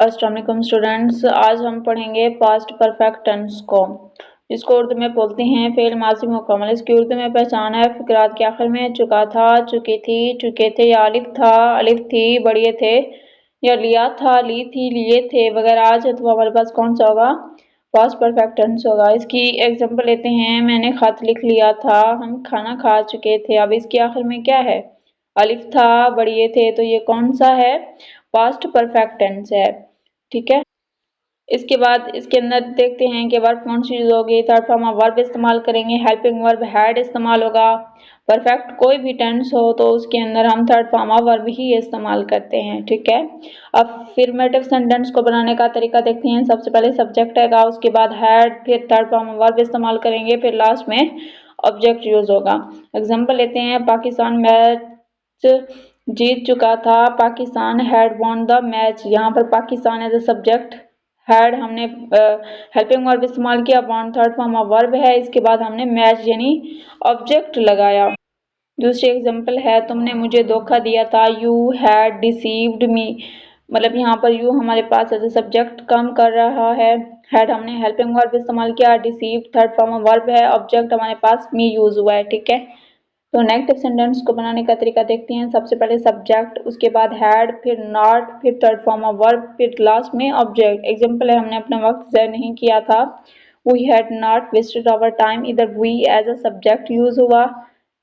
अस्सलाम वालेकुम स्टूडेंट्स, आज हम पढ़ेंगे पास्ट परफेक्ट टेंस को, जिसको उर्दू में बोलते हैं फेल माजी मुकम्मल। इसकी उर्दू में पहचान है फिक्रात के आखिर में चुका था, चुकी थी, चुके थे, या अलिफ था, अलिफ थी, बढ़िए थे, या लिया था, ली थी, लिए थे वगैरह। आज है तो हमारे पास कौन सा होगा? पास्ट परफेक्ट टेंस होगा। इसकी एग्जांपल लेते हैं। मैंने खत लिख लिया था, हम खाना खा चुके थे। अब इसके आखिर में क्या है? अलिफ था, बढ़िए थे, तो ये कौन सा है? पास्ट परफेक्ट टेंस है। ठीक है। इसके बाद इसके अंदर देखते हैं कि वर्ब कौन सी यूज होगी। थर्ड फॉर्म ऑफ वर्ब इस्तेमाल करेंगे, हेल्पिंग वर्ब हैड इस्तेमाल होगा। परफेक्ट कोई भी टेंस हो तो उसके अंदर हम थर्ड फॉर्म ऑफ वर्ब ही इस्तेमाल करते हैं। ठीक है। अब अफर्मेटिव सेंटेंस को बनाने का तरीका देखते हैं। सबसे पहले सब्जेक्ट आएगा, उसके बाद हैड, फिर थर्ड फॉर्म ऑफ वर्ब इस्तेमाल करेंगे, फिर लास्ट में ऑब्जेक्ट यूज होगा। एग्जाम्पल लेते हैं। पाकिस्तान मैच जीत चुका था, Pakistan had won the match. यहाँ पर Pakistan as a subject, had हमने हेल्पिंग वर्ब इस्तेमाल किया, won third form of verb है, इसके बाद हमने मैच यानी ऑब्जेक्ट लगाया। दूसरी एग्जांपल है, तुमने मुझे धोखा दिया था, यू हैड डिसीव्ड मी। मतलब यहाँ पर यू हमारे पास एज ए सब्जेक्ट काम कर रहा है, हैड हमने हेल्पिंग वर्ब इस्तेमाल किया, deceived third form of verb है, ऑब्जेक्ट हमारे पास मी यूज हुआ है। ठीक है। तो नेगेटिव सेंटेंस को बनाने का तरीका देखते हैं। सबसे पहले सब्जेक्ट, उसके बाद हैड, फिर नॉट, फिर थर्ड फॉर्म ऑफ वर्ब, फिर लास्ट में ऑब्जेक्ट। एग्जांपल है, हमने अपना वक्त ज़ाया नहीं किया था, we had not wasted our time. इधर we as a subject use हुआ।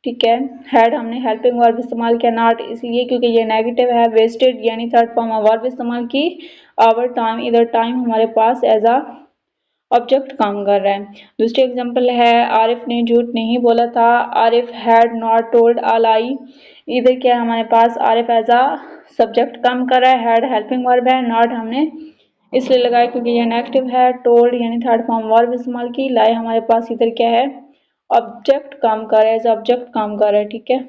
ठीक है। हैड हमने हेल्पिंग वर्ब इस्तेमाल किया, नॉट इसलिए क्योंकि ये नेगेटिव है। वेस्टेड यानी थर्ड फॉर्म ऑफ वर्ब इस्तेमाल की। आवर टाइम, इधर टाइम हमारे पास एज अ ऑब्जेक्ट काम कर रहा है। दूसरी एग्जांपल है, आरिफ ने झूठ नहीं बोला था, Arif had not told a lie. इधर क्या है हमारे पास? आरिफ एज अ सब्जेक्ट काम कर रहा है, हैड हेल्पिंग वर्ब है, नॉट हमने इसलिए लगाया क्योंकि ये नेगेटिव है। टोल्ड यानी थर्ड फॉर्म वर्ब इस्तेमाल की। लाई हमारे पास इधर क्या है? ऑब्जेक्ट काम कर रहा है, एज ऑब्जेक्ट काम कर रहा है। ठीक है।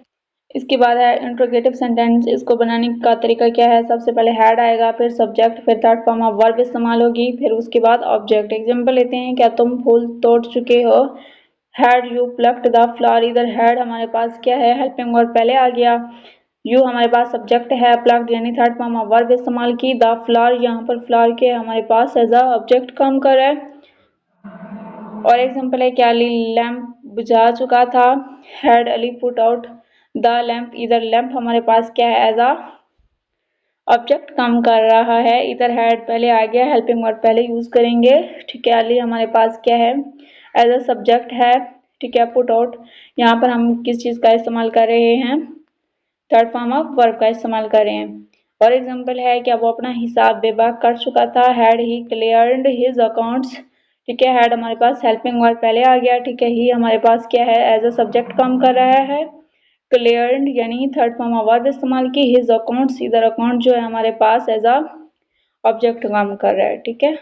इसके बाद है इंट्रोगेटिव सेंटेंस। इसको बनाने का तरीका क्या है? सबसे पहले हैड आएगा, फिर सब्जेक्ट, फिर थर्ड फॉर्म ऑफ वर्ब इस्तेमाल होगी, फिर उसके बाद ऑब्जेक्ट। एग्जांपल लेते हैं, क्या तुम फूल तोड़ चुके हो, had you plucked the flower. इधर हैड हमारे पास क्या है? हेल्पिंग वर्ब पहले आ गया, यू हमारे पास सब्जेक्ट है, प्लक्ड यानी थर्ड फॉर्म ऑफ वर्ब इस्तेमाल की, द फ्लावर यहाँ पर फ्लावर के हमारे पास एज अ ऑब्जेक्ट काम कर रहा है। और एग्जांपल है, क्या अली लैंप बुझा चुका था, had Ali put out the lamp. इधर लैंप हमारे पास क्या है? एज अ ऑब्जेक्ट काम कर रहा है। इधर हैड पहले आ गया, हेल्पिंग वर्ब पहले यूज करेंगे। ठीक है। अली हमारे पास क्या है? एज अ सब्जेक्ट है। ठीक है। पुट आउट यहाँ पर हम किस चीज का इस्तेमाल कर रहे हैं? थर्ड फॉर्म ऑफ वर्ब का इस्तेमाल कर रहे हैं। और एग्जांपल है, क्या वो अपना हिसाब बेबाक कर चुका था, had he cleared his accounts. ठीक है। हैड हमारे पास हेल्पिंग वर्ब पहले आ गया। ठीक है। ही हमारे पास क्या है? एज अ सब्जेक्ट काम कर रहा है। क्लियर्ड यानी थर्ड फॉर्म ऑफ वर्ब इस्तेमाल की, हिज अकाउंट्स, इधर अकाउंट जो है हमारे पास एज अ ऑब्जेक्ट काम कर रहा है। ठीक है।